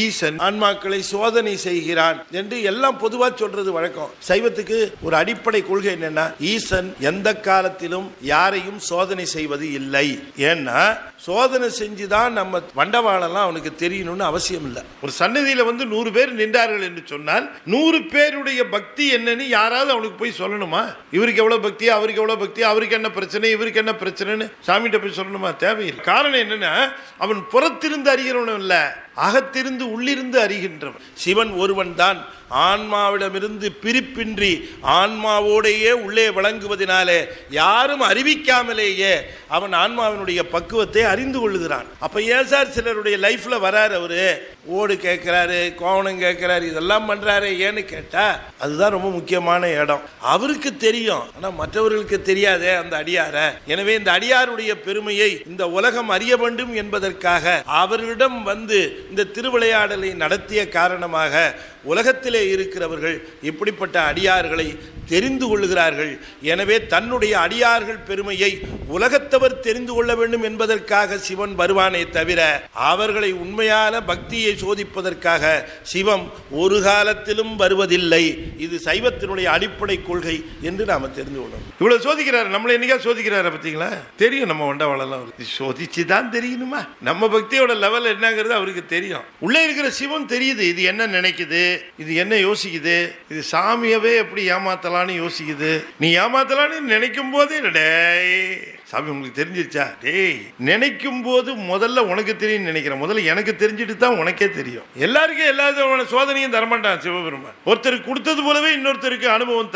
ஈசன் ஆன்மாக்களை சோதனை செய்கிறான் என்று எல்லாம் பொதுவா சொல்றது வழக்கம். சைவத்துக்கு ஒரு அடிப்படை கொள்கை என்னன்னா, ஈசன் எந்த காலத்திலும் யாரையும் சோதனை செய்வது இல்லை. ஏன்னா சோதனை செஞ்சுதான் நம்ம வண்டவாளெல்லாம் அவனுக்கு தெரியணும்னு அவசியம் இல்லை. ஒரு சன்னதியில 100 பேர் நின்றார்கள் என்று சொன்னால் 100 பேருடைய பக்தி என்னன்னு யாராவது அவனுக்கு போய் சொல்லணுமா? இவருக்கு எவ்வளவு பக்தி, அவருக்கு எவ்வளவு பக்தி, அவருக்கு என்ன பிரச்சனை, இவருக்கு என்ன பிரச்சனைன்னு சாமிகிட்ட போய் சொல்லணுமா? தேவையில்லை. காரணம் என்னன்னா, அவன் புறத்திருந்து அறிகிறவனும் இல்ல, அகத்திருந்து உள்ளிருந்து அறிகின்றவன். சிவன் ஒருவன் தான் ஆன்மாவிடமிருந்து பிரிப்பின்றி ஆன்மாவோடையே உள்ளே வழங்குவதனாலே யாரும் அறிவிக்காமலேயே அவன் ஆன்மாவினுடைய பக்குவத்தை அறிந்து கொள்ளுகிறான். அப்ப ஏன் சார் சிலருடைய லைஃப்ல வராரு, அவரு ஓடு கேட்கிறாரு, கோவணம் கேட்கிறாரு, இதெல்லாம் பண்றாரு ஏன்னு கேட்டா அதுதான் ரொம்ப முக்கியமான இடம். அவருக்கு தெரியும், ஆனா மற்றவர்களுக்கு தெரியாதே அந்த அடியார. எனவே இந்த அடியாருடைய பெருமையை இந்த உலகம் அறிய வேண்டும் என்பதற்காக அவரிடம் வந்து இந்த திருவிளையாடலை நடத்திய காரணமாக உலகத்திலே இருக்கிறவர்கள் இப்படிப்பட்ட அடியார்களை தெரிந்து கொள்ளுகிறார்கள். எனவே தன்னுடைய அடியார்கள் பெருமையை உலகத்தவர் தெரிந்து கொள்ள வேண்டும் என்பதற்காக சிவன் வருவானே தவிர அவர்களை உண்மையான பக்தியை சோதிப்பதற்காக சிவம் ஒரு காலத்திலும் வருவதில்லை. இது சைவத்தினுடைய அடிப்படை கொள்கை என்று நாம தெரிந்து கொள்ளணும். இவ்வளவு சோதிக்கிறார், நம்மளை என்னைக்கா சோதிக்கிறார பார்த்தீங்களா? தெரியும், நம்ம வண்டவாளெல்லாம் சோதிச்சுதான் தெரியணுமா? நம்ம பக்தியோட லெவல் என்னங்கிறது அவருக்கு தெரியும். உள்ளே இருக்கிற சிவம் தெரியுது, இது என்ன நினைக்குது, இது என்ன யோசிக்குது, இது சாமியவே எப்படி ஏமாத்தலாம்னு யோசிக்குது. நீ ஏமாத்தலான்னு நினைக்கும் போதே சாமி உங்களுக்கு தெரிஞ்சிருச்சா? டேய், நினைக்கும் போது முதல்ல உனக்கு தெரியும் நினைக்கிறேன், முதல்ல எனக்கு தெரிஞ்சுட்டு தான் உனக்கே தெரியும். எல்லாருக்கும் எல்லா சோதனையும் தரமாட்டான் சிவபெருமான். ஒருத்தருக்கு கொடுத்தது போலவே இன்னொருத்தருக்கு அனுபவம்